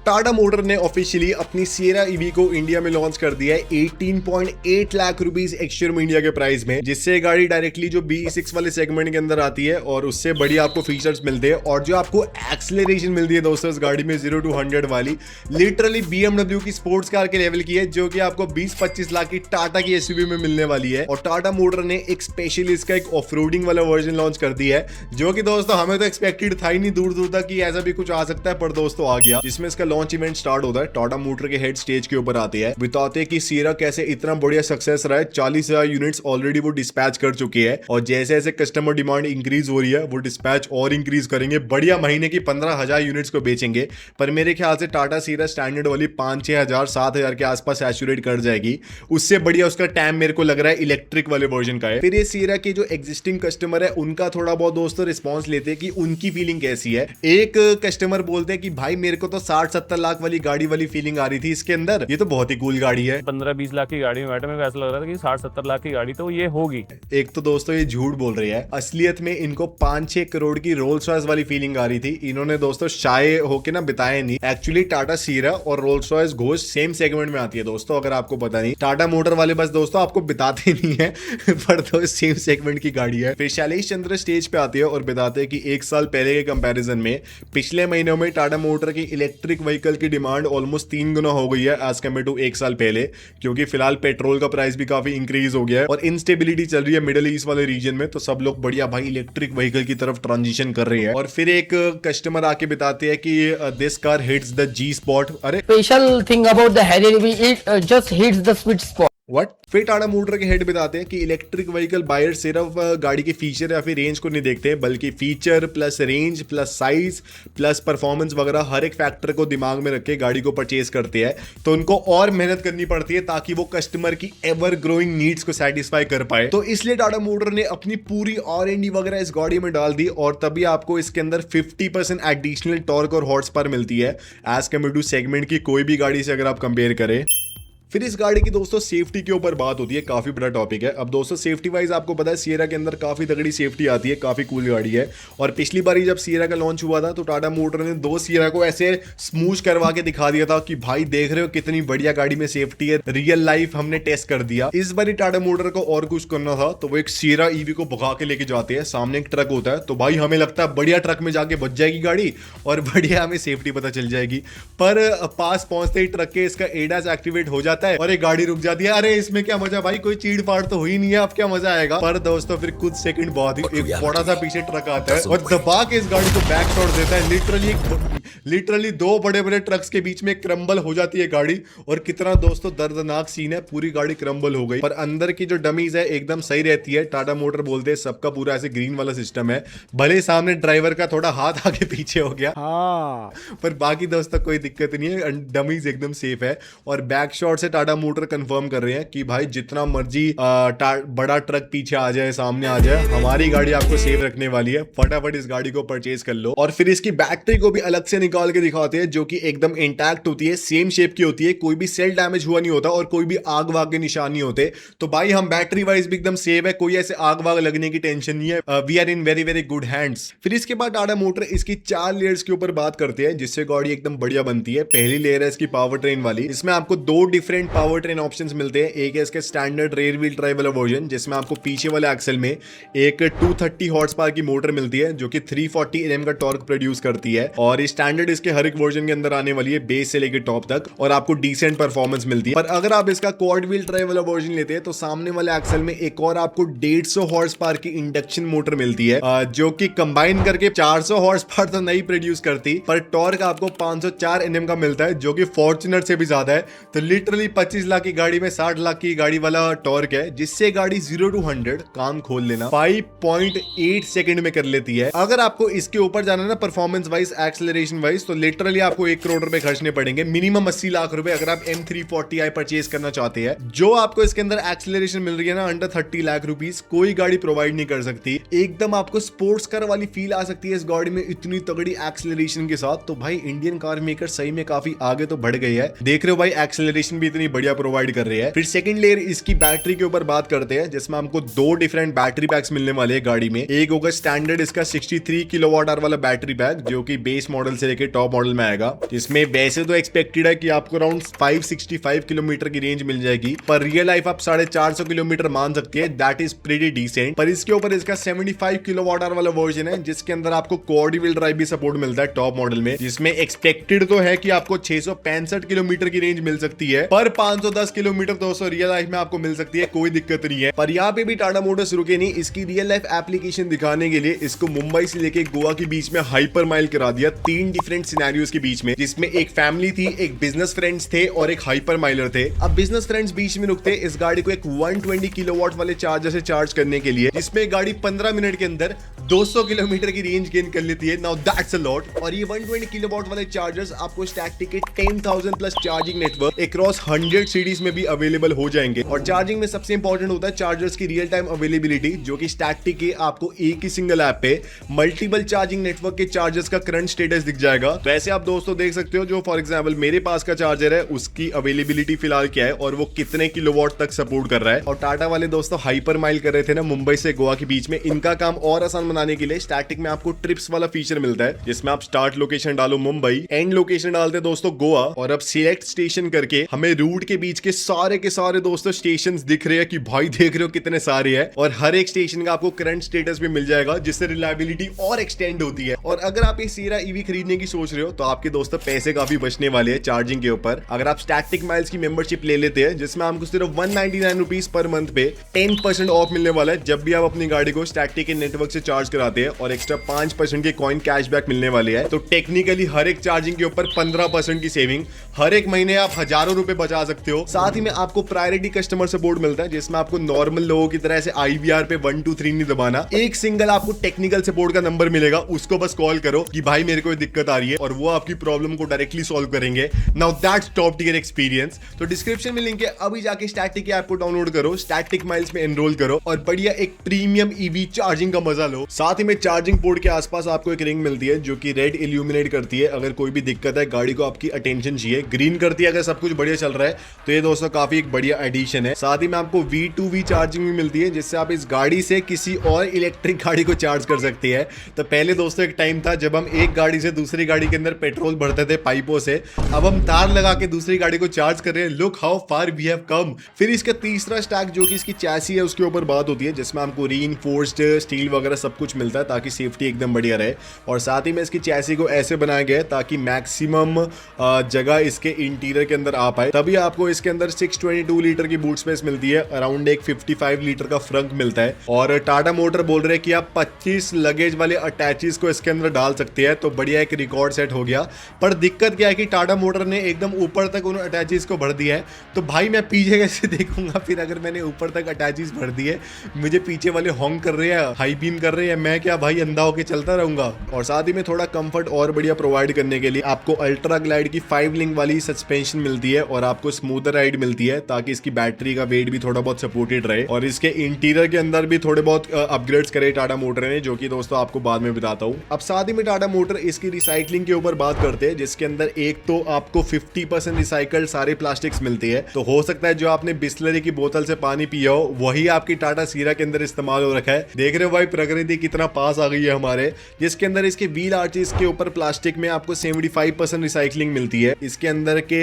Tata motor ने officially अपनी Sierra EV को इंडिया में लॉन्च कर दिया है 18.8 लाख रुपीस एक्स-शोरूम इंडिया के प्राइस में, जिससे गाड़ी डायरेक्टली जो B6 वाले सेगमेंट के अंदर आती है और उससे बढ़िया आपको फीचर्स मिलते हैं। और जो आपको एक्सेलरेशन मिलती है दोस्तों इस गाड़ी में 0 to 100 वाली, लिटरली BMW की स्पोर्ट्स कार के लेवल की है, जो कि आपको 20-25 लाख की टाटा की एसयूवी में मिलने वाली है। और टाटा मोटर ने एक स्पेशली इसका एक ऑफ-रोडिंग वाला वर्जन लॉन्च कर दिया है, जो कि दोस्तों हमें तो एक्सपेक्टेड था ही नहीं दूर दूर तक कि ऐसा भी कुछ आ सकता है, पर दोस्तों आ गया। जिसमें इसका लॉन्च इवेंट स्टार्ट होता है, टाटा मोटर के हेड स्टेज के ऊपर आते हैं, बताते हैं कि सिएरा कैसे इतना बढ़िया सक्सेस रहा है। 40,000 यूनिट्स ऑलरेडी वो डिस्पैच कर चुके हैं और जैसे जैसे कस्टमर डिमांड इंक्रीज हो रही है वो डिस्पैच और इंक्रीज करेंगे, बढ़िया महीने की 15,000 यूनिट्स को बेचेंगे। पर मेरे ख्याल से टाटा सिएरा स्टैंडर्ड वाली 5-6 हजार 7,000 के आसपास सैचुरेट कर जाएगी। उससे बढ़िया उसका टाइम मेरे को लग रहा है इलेक्ट्रिक वाले वर्जन का है। फिर ये सिएरा के जो एग्जिस्टिंग कस्टमर है उनका थोड़ा बहुत दोस्तों रिस्पॉन्स लेते हैं कि उनकी फीलिंग कैसी है। एक कस्टमर बोलते हैं कि भाई मेरे को तो 60-70 लाख वाली गाड़ी वाली फीलिंग आ रही थी इसके अंदर, ये तो बहुत ही कूल गाड़ी है। 15-20 लाख की गाड़ी में बैठे मेरे को ऐसा लग रहा था कि 60-70 लाख की गाड़ी तो ये होगी। एक तो दोस्तों ये झूठ बोल रही है, असलियत में इनको 5-6 करोड़ की रोल्स रॉयस वाली फीलिंग आ रही थी। इन्होंने दोस्तों शाये होके ना बिताए नहीं। एक्चुअली टाटा सिएरा और Rolls Royce ghost same segment में आती है दोस्तों, अगर आपको पता नहीं। टाटा मोटर वाले बस दोस्तों आपको बिताते नहीं है पर तो सेम सेगमेंट की गाड़ी है। फिर शैलेश चंद्र स्टेज पे आती है और बताते हैं कि एक साल पहले के कंपैरिजन में पिछले महीनों में टाटा मोटर की इलेक्ट्रिक व्हीकल की डिमांड ऑलमोस्ट 3 गुना हो गई है एज कम्पेयर टू एक साल पहले, क्योंकि फिलहाल पेट्रोल का प्राइस भी काफी इंक्रीज हो गया है और इनस्टेबिलिटी चल रही है मिडिल ईस्ट वाले रीजन में, तो सब लोग बढ़िया भाई इलेक्ट्रिक व्हीकल की तरफ ट्रांजिशन कर रहे हैं। और फिर एक कस्टमर आके बताते हैं कि this car hits the G spot. अरे special thing about the Harrier EV, it just hits the sweet spot. What? फिर टाटा मोटर के हेड बताते हैं कि इलेक्ट्रिक व्हीकल बायर सिर्फ गाड़ी के फीचर या फिर रेंज को नहीं देखते, बल्कि feature plus range plus size plus performance वगैरह हर एक फैक्टर को दिमाग में रख के गाड़ी को परचेज करते हैं। तो उनको और मेहनत करनी पड़ती है ताकि वो कस्टमर की एवर ग्रोइंग नीड्स को सेटिस्फाई कर पाए। तो इसलिए टाटा मोटर ने अपनी पूरी R&D वगैरह इस गाड़ी में डाल दी और तभी आपको इसके अंदर 50% एडिशनल टॉर्क और हॉर्स पावर मिलती है एज कम्पेयर टू सेगमेंट की कोई भी गाड़ी से अगर आप कंपेयर करें। फिर इस गाड़ी की दोस्तों सेफ्टी के ऊपर बात होती है, काफी बड़ा टॉपिक है। अब दोस्तों सेफ्टी वाइज आपको पता है सिएरा के अंदर काफी तगड़ी सेफ्टी आती है, काफी कूल गाड़ी है। और पिछली बारी जब सिएरा का लॉन्च हुआ था तो टाटा मोटर ने 2 सिएरा को ऐसे स्मूच करवा के दिखा दिया था कि भाई देख रहे हो कितनी बढ़िया गाड़ी में सेफ्टी है, रियल लाइफ हमने टेस्ट कर दिया। इस बारी टाटा मोटर को और कुछ करना था तो वो एक सिएरा ईवी को भगा के लेके जाते हैं, सामने एक ट्रक होता है, तो भाई हमें लगता है बढ़िया ट्रक में जाके बच जाएगी गाड़ी और बढ़िया हमें सेफ्टी पता चल जाएगी। पर पास पहुंचते ही ट्रक के इसका एडास एक्टिवेट हो जाता है और एक गाड़ी रुक जाती है। अरे इसमें क्या मजा भाई, कोई चीड़ फाड़ तो हुई नहीं है, अब क्या मजा आएगा। पर दोस्तों फिर कुछ सेकंड बाद ही एक बड़ा सा पीछे ट्रक आता है और दबा के इस गाड़ी को बैक शॉट देता है। लिटरली 2 बड़े बड़े ट्रक्स के बीच में क्रम्बल हो जाती है गाड़ी और कितना दोस्तों दर्दनाक सीन है, पूरी गाड़ी क्रम्बल हो गई। पर अंदर की जो डमीज है एकदम सही रहती है। टाटा मोटर बोलते हैं सबका पूरा ऐसे ग्रीन वाला सिस्टम है, भले सामने ड्राइवर का थोड़ा हाथ आगे पीछे हो गया हाँ, पर बाकी दोस्तों कोई दिक्कत नहीं है, डमीज एकदम सेफ है। और बैक शॉट से टाटा मोटर कंफर्म कर रहे हैं कि भाई जितना मर्जी बड़ा ट्रक पीछे आ जाए सामने आ जाए, हमारी गाड़ी आपको सेफ रखने वाली है। फटाफट इस गाड़ी को परचेज कर लो। और फिर इसकी बैटरी को भी अलग से निकाल के दिखाते हैं, जो कि एकदम इंटैक्ट होती है, सेम शेप की होती है, कोई भी सेल डैमेज हुआ नहीं होता और कोई भी आग वाग के निशान नहीं होते। तो भाई हम बैटरी वाइज भी एकदम सेफ है, कोई ऐसे आग वाग लगने की टेंशन नहीं है। We are in very very good hands. फिर इसके बाद टाटा मोटर इसकी 4 लेयर्स के ऊपर बात करते हैं, जिससे गाड़ी एकदम बढ़िया बनती है। पहली लेयर है इसकी पावर ट्रेन वाली, इसमें आपको 2 डिफरेंट पावर ट्रेन ऑप्शंस मिलते हैं। एक है इसके स्टैंडर्ड रेयर व्हील ड्राइव वाला वर्जन, जिसमें आपको पीछे वाले एक्सल में एक 230 हॉर्स पावर की मोटर मिलती है, जो कि 340 Nm का टॉर्क प्रोड्यूस करती है। और ये स्टैंडर्ड इसके हर एक वर्जन के अंदर आने वाली है, बेस से लेकर टॉप तक, और आपको डिसेंट परफॉर्मेंस मिलती है। पर अगर आप इसका क्वाड व्हील ड्राइव वाला वर्जन लेते हैं तो सामने वाले एक्सल में एक और आपको 150 हॉर्स पावर की इंडक्शन मोटर मिलती है, जो कि कंबाइन करके 400 हॉर्स पावर तो नहीं प्रोड्यूस करती, पर टॉर्क आपको 504 Nm का मिलता है, जो कि फॉर्च्यूनर से भी ज्यादा है। तो लिटरली 25 लाख की गाड़ी में 60 लाख की गाड़ी वाला टॉर्क है, जिससे गाड़ी 0 to 100 काम खोल लेना 5.8 सेकंड में कर लेती है। अगर आपको इसके ऊपर जाना ना परफॉर्मेंस वाइज एक्सेलरेशन वाइज, तो लिटरली आपको 1 करोड़ रुपए खर्चने पड़ेंगे, मिनिमम 80 लाख रुपए अगर आप M340i परचेज करना चाहते हैं। जो आपको इसके अंदर एक्सेलरेशन मिल रही है ना अंडर 30 लाख रुपीस कोई गाड़ी प्रोवाइड नहीं कर सकती। एकदम आपको स्पोर्ट्स कार वाली फील आ सकती है इस गाड़ी में इतनी तगड़ी एक्सेलरेशन के साथ। तो भाई इंडियन कार मेकर सही में काफी आगे तो बढ़ गई है, देख रहे हो भाई एक्सेलरेशन भी इतनी बढ़िया प्रोवाइड कर रही है। फिर सेकंड लेयर इसकी बैटरी के ऊपर बात करते हैं, जिसमें हमको 2 डिफरेंट बैटरी पैक्स मिलने वाले हैं गाड़ी में। एक होगा स्टैंडर्ड इसका 63 किलोवाट आवर वाला बैटरी पैक, जो कि बेस मॉडल से लेकर टॉप मॉडल में आएगा, जिसमें वैसे तो एक्सपेक्टेड है कि आपको अराउंड 565 किलोमीटर की रेंज मिल जाएगी, पर रियल लाइफ आप 450 किलोमीटर मान सकते हैं। That is pretty decent. पर इसके ऊपर इसका 75 किलोवाट आवर वाला वर्जन है, जिसके अंदर आपको क्वाड व्हील ड्राइव भी सपोर्ट मिलता है टॉप मॉडल में, जिसमें एक्सपेक्टेड तो है कि आपको 665 किलोमीटर की रेंज मिल सकती है, पर 510 किलोमीटर दोस्तों रियल लाइफ में आपको मिल सकती है, कोई दिक्कत नहीं है। पर यहाँ पे भी टाटा मोटर्स रुके नहीं, इसकी रियल लाइफ एप्लीकेशन दिखाने के लिए इसको मुंबई से लेके गोवा के बीच में हाइपर माइल करा दिया, 3 डिफरेंट सिनेरियोस के बीच में, जिसमें एक फैमिली थी, एक बिजनेस फ्रेंड्स थे और एक हाइपर माइलर थे। अब बिजनेस फ्रेंड्स बीच में रुकते इस गाड़ी को एक 120 किलोवाट वाले चार्जर से चार्ज करने के लिए, जिसमें गाड़ी 15 मिनट के अंदर 200 किलोमीटर की रेंज गेन कर लेती है। Now that's a lot. और ये 120 किलोवाट वाले चार्जर्स आपको स्टैटिक के 10,000 plus charging network across 100 cities में भी अवेलेबल हो जाएंगे। और चार्जिंग में सबसे इंपॉर्टेंट होता है चार्जर्स की रियल टाइम अवेलेबिलिटी, जो कि स्टैटिक के आपको एक ही सिंगल ऐप पे मल्टीपल चार्जिंग नेटवर्क के चार्जर्स का करंट स्टेटस दिख जाएगा। तो ऐसे आप दोस्तों देख सकते हो, जो फॉर एग्जांपल मेरे पास का चार्जर है उसकी अवेलेबिलिटी फिलहाल क्या है और वो कितने किलोवाट तक सपोर्ट कर रहा है। और टाटा वाले दोस्तों हाइपर माइल कर रहे थे ना मुंबई से गोवा के बीच में, इनका काम और आसान बनाने के लिए स्टैटिक में आपको ट्रिप्स वाला फीचर मिलता है, जिसमें आप स्टार्ट लोकेशन डालो मुंबई, एंड लोकेशन डालते दोस्तों गोवा, और अब सिलेक्ट स्टेशन करके हमें रूट के बीच के सारे दोस्तों स्टेशंस दिख रहे हैं कि भाई देख रहे हो कितने सारे हैं, और हर एक स्टेशन का आपको करंट स्टेटस भी मिल जाएगा, जिससे रिलायबिलिटी और एक्सटेंड होती है। और अगर आप ये सीरा ईवी खरीदने की सोच रहे हो तो आपके दोस्तों पैसे काफी बचने वाले हैं चार्जिंग के ऊपर, अगर आप स्टैटिक माइल्स की मेंबरशिप ले लेते हैं, जिसमें आपको सिर्फ 199 रुपीज पर मंथ पे 10% ऑफ मिलने वाला है जब भी आप अपनी गाड़ी को स्टैटिक के नेटवर्क से चार्ज कराते हैं, और एक्स्ट्रा 5% के कॉइन कैशबैक मिलने वाले हैं। तो टेक्निकली हर एक चार्जिंग के ऊपर 15% की सेविंग, हर एक महीने आप हजारों रुपए बचा सकते हो। साथ ही में आपको प्रायोरिटी कस्टमर सपोर्ट मिलता है, जिसमें आपको नॉर्मल लोगों की तरह से IVR पे 1 2 3 नहीं दबाना, एक सिंगल आपको टेक्निकल सपोर्ट का नंबर मिलेगा, उसको बस कॉल करो कि भाई मेरे को दिक्कत आ रही है, और वो आपकी प्रॉब्लम को डायरेक्टली सॉल्व करेंगे। Now that's top tier experience. तो डिस्क्रिप्शन में लिंक है, अभी जाके स्टैटिक ऐप को डाउनलोड करो, स्टैटिक माइल्स में एनरोल करो और बढ़िया एक प्रीमियम ईवी चार्जिंग का मजा लो। साथ ही में चार्जिंग पोर्ट के आसपास आपको एक रिंग मिलती है जो कि रेड इल्यूमिनेट करती है, अगर कोई भी दिक्कत है, गाड़ी को आपकी अटेंशन चाहिए। ग्रीन करती है अगर सब कुछ बढ़िया चल रहा है, तो ये दोस्तों काफी एक बढ़िया एडिशन है। साथ ही में आपको V2V चार्जिंग भी मिलती है, जिससे आप इस गाड़ी से किसी और इलेक्ट्रिक गाड़ी को चार्ज कर सकते हैं। तो पहले दोस्तों एक टाइम था जब हम एक गाड़ी से दूसरी गाड़ी के अंदर पेट्रोल भरते थे पाइपों से, अब हम तार लगा के दूसरी गाड़ी को चार्ज कर रहे हैं। Look how far we have come. फिर इसका तीसरा स्टैक जो कि इसकी चैसी है उसके ऊपर बात होती है, जिसमें आपको रीइंफोर्स्ड स्टील वगैरह सब कुछ मिलता है ताकि सेफ्टी एकदम बढ़िया रहे। और साथ ही में इसकी चैसी को ऐसे बनाया गया है ताकि मैक्सिमम जगह इसके इंटीरियर के अंदर आ पाए, तभी आपको इसके अंदर 622 लीटर की बूट स्पेस मिलती है, अराउंड एक 55 लीटर का फ्रंक मिलता है। और टाटा मोटर बोल रहे हैं कि आप 25 लगेज वाले अटैचेस को इसके अंदर डाल सकते हैं, तो बढ़िया एक रिकॉर्ड सेट हो गया। पर दिक्कत क्या है कि टाटा मोटर ने एकदम ऊपर तक उन अटैचेस को भर दिया है, तो भाई मैं पीछे कैसे देखूंगा फिर अगर मैंने ऊपर तक अटैचेस भर दिए, मुझे पीछे वाले हॉन्ग कर रहे हैं, हाई बीम कर रहे हैं, मैं क्या भाई अंधा होके चलता रहूंगा। और साथ ही में थोड़ा कंफर्ट और बढ़िया प्रोवाइड करने के लिए आपको अल्ट्रा ग्लाइड की 5 लिंक वाली सस्पेंशन मिलती है, और आपको स्मूथर राइड मिलती है ताकि इसकी बैटरी का वेट भी थोड़ा बहुत सपोर्टेड रहे। और इसके इंटीरियर के अंदर भी थोड़े बहुत अपग्रेड्स करे टाटा मोटर ने, जो कि दोस्तों आपको बाद में बताता हूँ। अब साथ ही में टाटा मोटर इसकी रिसाइकलिंग के ऊपर बात करते हैं, जिसके अंदर एक तो आपको 50% रिसाइकल्ड सारे प्लास्टिक्स मिलते हैं। तो हो सकता है जो आपने बिस्लरी की बोतल से पानी पिया हो वही आपकी टाटा सीरा के अंदर इस्तेमाल हो रखा है। देख रहे हो भाई प्रकृति कितना पास आ गई है हमारे, जिसके अंदर इसके व्हील आर्चेस के ऊपर प्लास्टिक में आपको 75% रिसाइकलिंग मिलती है। इसके अंदर के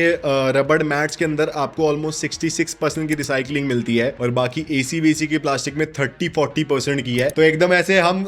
रबड़ मैट्स के अंदर आपको ऑलमोस्ट 66% की रिसाइकलिंग मिलती है, और बाकी एसी वेसी की प्लास्टिक में 30-40% की है। तो एकदम ऐसे हम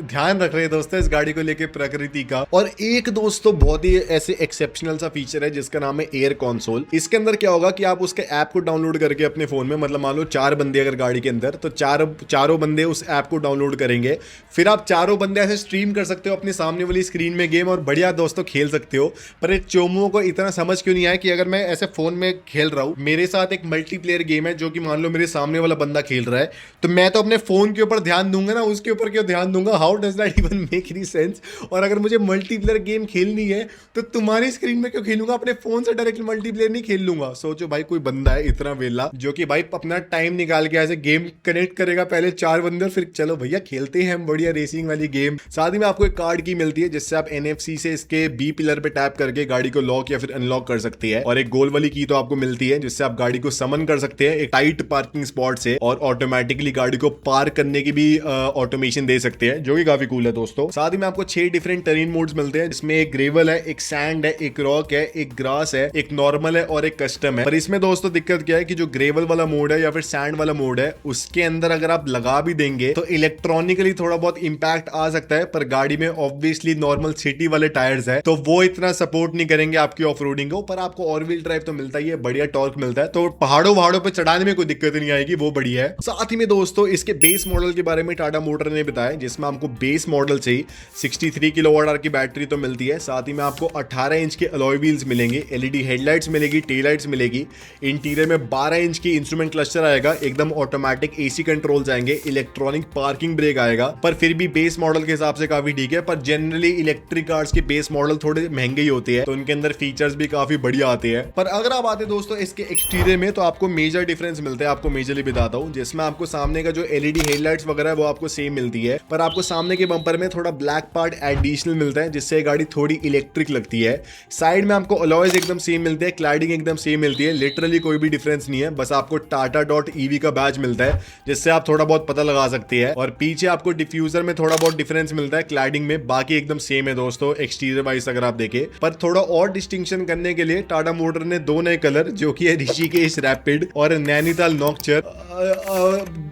ध्यान रख रहे हैं दोस्तों इस गाड़ी को लेके प्रकृति का। और एक दोस्तों बहुत ही ऐसे एक्सेप्शनल सा फीचर है जिसका नाम है एयर कंसोल। इसके अंदर क्या होगा कि आप उसके ऐप को डाउनलोड करके अपने फोन में, मतलब मान लो 4 बंदे अगर गाड़ी के अंदर, तो चारों बंदे उस ऐप को डाउनलोड करेंगे, फिर आप चारों बंदे ऐसे स्ट्रीम कर सकते हो अपनी सामने वाली स्क्रीन में गेम, और बढ़िया दोस्तों खेल सकते हो। पर एक चोमुओं को इतना समझ क्यों नहीं आया कि अगर मैं ऐसे फोन में खेल रहा हूं, मेरे साथ एक मल्टीप्लेयर गेम है जो कि मान लो मेरे सामने वाला बंदा खेल रहा है, तो मैं तो अपने फोन के ऊपर ध्यान दूंगा ना, उसके ऊपर क्यों ध्यान दूंगा? How does that even make any sense? और अगर मुझे मल्टीप्लेयर गेम खेलनी है तो तुम्हारी स्क्रीन में क्यों खेलूंगा? अपने फोन से डायरेक्टली मल्टीप्लेयर नहीं खेल लूंगा। सोचो भाई कोई बंदा है इतना वेला जो कि भाई अपना टाइम निकाल के ऐसे गेम कनेक्ट करेगा, पहले 4 बंदे और फिर चलो भैया खेलते खेलते हैं हम बढ़िया रेसिंग वाली गेम। साथ ही में आपको एक कार्ड की मिलती है जिससे आप NFC से इसके B पिलर पे टैप करके गाड़ी को लॉक या फिर अनलॉक कर सकते हैं, और एक गोल वाली की तो आपको मिलती है जिससे आप गाड़ी को समन कर सकते हैं एक टाइट पार्किंग स्पॉट से, और ऑटोमेटिकली गाड़ी को पार्क करने की भी ऑटोमेशन दे सकते हैं, जो कि काफी कूल है दोस्तों। साथ ही में आपको 6 डिफरेंट टेरेन मोड्स मिलते हैं जिसमें एक ग्रेवल है, एक सैंड है, एक रॉक है, एक ग्रास है, एक नॉर्मल है और एक कस्टम है। पर इसमें दोस्तों दिक्कत क्या है कि जो ग्रेवल वाला मोड है या फिर सैंड वाला मोड है उसके अंदर अगर आप लगा भी देंगे तो इलेक्ट्रॉनिकली थोड़ा बहुत इंपैक्ट आ सकता है, पर गाड़ी में ऑब्वियसली नॉर्मल सिटी वाले टायर्स है तो वो इतना सपोर्ट नहीं करेंगे आपकी ऑफ रोडिंग को, पर आपको ऑल व्हील ड्राइव तो मिलता ही है, बढ़िया टॉर्क मिलता है, तो पहाड़ों पे चढ़ाने में कोई दिक्कत नहीं आएगी, वो बढ़िया है। साथ ही में दोस्तों इसके बेस मॉडल के बारे में टाटा मोटर ने बताया जिसमें आपको बेस मॉडल से ही 63 किलोवाट आवर की बैटरी तो मिलती है। साथ ही में आपको 18 इंच के अलॉय व्हील्स मिलेंगे, LED हेडलाइट्स मिलेगी, टेल लाइट्स मिलेगी, इंटीरियर में 12 इंच की इंस्ट्रूमेंट क्लस्टर आएगा, एकदम ऑटोमेटिक AC कंट्रोल्स आएंगे, इलेक्ट्रॉनिक पार्किंग ब्रेक आएगा, पर फिर भी बेस मॉडल के हिसाब से काफी ठीक है। पर जनरली इलेक्ट्रिक कार्स के बेस मॉडल थोड़े महंगे ही होते हैं तो उनके अंदर फीचर्स भी काफी बढ़िया आते हैं। पर अगर आप आते दोस्तों इसके एक्सटीरियर में तो आपको मेजर डिफरेंस मिलता है, आपको मेजरली बताता हूँ, जिसमें आपको सामने का जो LED हेडलाइट्स वगैरह है वो आपको सेम मिलती है, पर आपको सामने के बम्पर में थोड़ा ब्लैक पार्ट एडिशनल मिलता है जिससे गाड़ी थोड़ी इलेक्ट्रिक लगती है। साइड में आपको अलॉयज एकदम सेम मिलते हैं, क्लैडिंग एकदम सेम मिलती है, लिटरली कोई भी डिफरेंस नहीं है, बस आपको tata.ev का बैज मिलता है जिससे आप थोड़ा बहुत पता लगा सकते हैं, और पीछे आपको डिफ्यूजर में थोड़ा बहुत डिफरेंस मिलता है क्लैडिंग में, बाकी एकदम सेम है दोस्तों एक्सटीरियर वाइज अगर आप देखें। पर थोड़ा और डिस्टिंक्शन करने के लिए टाटा मोटर ने 2 नए कलर जो कि है ऋषिकेश रैपिड और नैनीताल नॉक्चर,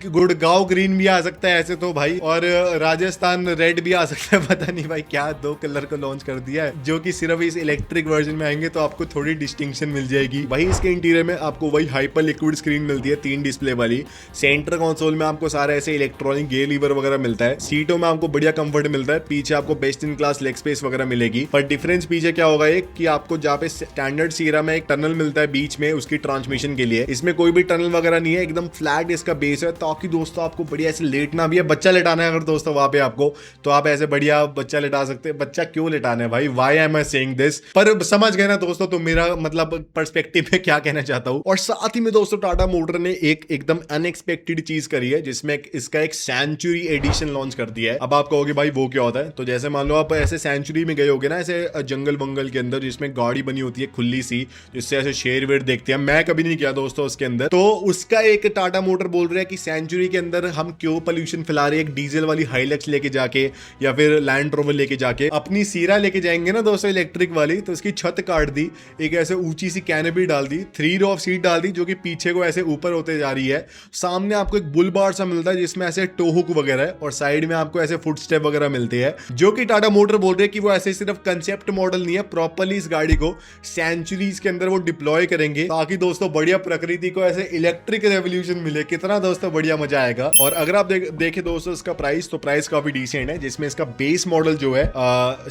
गुड़गांव ग्रीन भी आ सकता है ऐसे तो भाई, और राजस्थान रेड भी आ सकता है, पता नहीं भाई क्या 2 कलर को लॉन्च कर दिया है जो कि सिर्फ इस इलेक्ट्रिक वर्जन में आएंगे तो आपको थोड़ी डिस्टिंक्शन मिल जाएगी। वही इसके इंटीरियर में आपको वही हाइपर लिक्विड स्क्रीन मिलती है 3 डिस्प्ले वाली, सेंटर कंसोल में आपको सारा ऐसे इलेक्ट्रॉनिक गियर लीवर वगैरह मिलता है, सीटों में आपको बढ़िया कंफर्ट मिलता है, पीछे आपको best in class leg space वगैरह मिलेगी। पर डिफरेंस पीछे क्या होगा एक कि आपको जहाँ पे स्टैंडर्ड सीरा में एक टनल मिलता है बीच में उसकी ट्रांसमिशन के लिए, इसमें कोई भी टनल वगैरह नहीं है, एकदम फ्लैट इसका बेस है, ताकि दोस्तों आपको बढ़िया ऐसे लेटना भी है, बच्चा लेटाना है अगर दोस्तों वहां पे आपको तो आप ऐसे बढ़िया बच्चा लेटा सकते हैं। बच्चा क्यों लेटाना है भाई, why am I saying this, पर समझ गए ना दोस्तों तो मेरा मतलब पर्सपेक्टिव में क्या कहना चाहता हूं। और साथ ही में दोस्तों टाटा मोटर ने एक एकदम अनएक्सपेक्टेड चीज करी है जिसमें इसका एक सेंचुरी एडिशन लॉन्च कर दिया है। अब आप कहोगे भाई वो क्या होता है, तो जैसे मान लो आप ऐसे सेंचुरी में गए होगे ना ऐसे जंगल वंगल के अंदर जिसमें गाड़ी बनी होती है खुली सी, जिससे ऐसे शेर वेर देखते हैं, मैं कभी नहीं किया दोस्तों उसके अंदर, तो उसका एक टाटा मोटर बोल रहा है कि सेंचुरी के अंदर हम क्यों पोल्यूशन फैला रहे हैं, एक डीजल वाली हाइलक्स लेके जाके या फिर लैंड रोवर लेके जाके अपनी सीरा लेके जाएंगे ना दोस्तों इलेक्ट्रिक वाली, तो उसकी छत काट दी, एक ऐसे ऊंची सी कैनोपी डाल दी, 3 रो ऑफ सीट डाल दी जो कि पीछे को ऐसे ऊपर होते जा रही है, सामने आपको एक बुल बार सा मिलता है जिसमें ऐसे टो हुक वगैरह है, और साइड में आपको ऐसे फुट स्टेप वगैरह मिलते हैं, जो कि टाटा मोटर बोल रहे हैं कि वो ऐसे सिर्फ कंसेप्ट मॉडल नहीं है, प्रॉपर्ली इस गाड़ी को सेंचुरीज के अंदर वो डिप्लॉय करेंगे ताकि दोस्तों बढ़िया प्रकृति को ऐसे इलेक्ट्रिक रेवोल्यूशन मिले। कितना दोस्तों बढ़िया मजा आएगा। और अगर आप देखें दोस्तों इसका प्राइस, तो प्राइस काफी डिसेंट है, जिसमें इसका बेस मॉडल जो है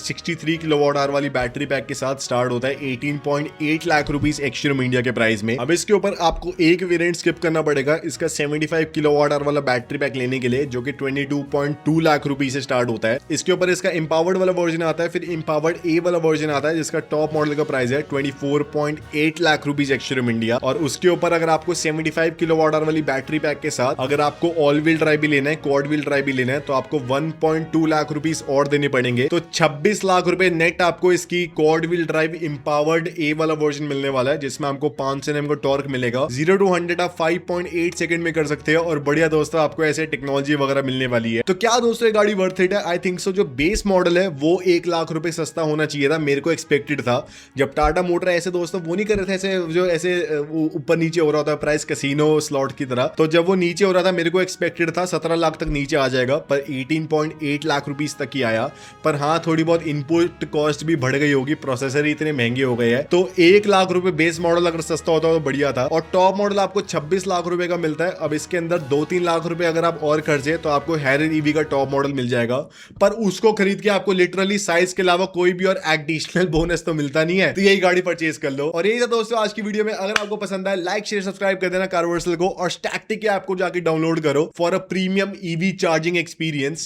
63 किलोवाट आवर वाली बैटरी पैक के साथ स्टार्ट होता है 18.8 लाख रुपीस एक्स-शोरूम इंडिया के प्राइस में। अब इसके ऊपर आपको एक वेरिएंट स्किप करना पड़ेगा इसका 75 किलोवाट आवर वाला बैटरी पैक लेने के लिए, जो कि 22.2 लाख रुपीस से स्टार्ट होता है। इसके ऊपर इसका इंपावर्ड वाला वर्जन आता है, फिर इंपावर्ड ए वाला वर्जन आता है जिसका टॉप मॉडल का प्राइस है 24.8 लाख रुपीस एक्स-शोरूम इंडिया। और उसके ऊपर अगर आपको 75 किलोवाट आवर वाली बैटरी पैक के साथ अगर आपको ऑल व्हील ड्राइव भी लेना है, क्वाड व्हील ड्राइव भी लेना है, तो आपको 1.2 लाख रुपीस और देने पड़ेंगे, तो 26 लाख रुपए नेट आपको इसकी क्वाड व्हील ड्राइव इंपावर्ड ए वाला वर्जन मिलने वाला है, जिसमें आपको 500 Nm का टॉर्क मिलेगा, 0 to 100 आप 5.8 सेकंड में कर सकते हो, और बढ़िया दोस्तों आपको ऐसे टेक्नोलॉजी वगैरह मिलने वाली है। तो क्या दोस्तों ये गाड़ी वर्थ इट है? I think so. जो बेस मॉडल है वो 1 लाख रुपए सस्ता होना चाहिए था, मेरे को एक्सपेक्टेड था। जब टाटा मोटर ऐसे दोस्तों वो नहीं कर रहे थे ऐसे जो ऐसे ऊपर नीचे हो रहा होता है प्राइस कैसीनो स्लॉट की तरह, तो जब वो नीचे हो रहा था मेरे को एक्सपेक्टेड था 17 लाख तक नीचे आ जाएगा, पर 18.8 लाख रुपीस तक ही आया। पर हाँ थोड़ी बहुत इनपुट कॉस्ट भी बढ़ गई होगी, प्रोसेसर ही इतने महंगे हो गए हैं, तो 1 लाख रुपए बेस मॉडल अगर सस्ता होता तो बढ़िया था। और टॉप मॉडल आपको 26 लाख रुपए का मिलता है। अब इसके अंदर 2-3 लाख रुपए अगर आप और खर्चे तो आपको हैरियर ईवी का टॉप मॉडल मिल जाएगा, पर उसको खरीद के आपको लिटरली साइज के अलावा कोई भी और एडिशनल बोनस तो मिलता नहीं है, तो यही गाड़ी परचेज कर लो। और यही था दोस्तों आज की वीडियो में। अगर आपको पसंद आए लाइक शेयर सब्सक्राइब कर देना कारवर्सल को, और स्टैटिक ऐप को जाके डाउनलोड करो for a premium EV charging experience.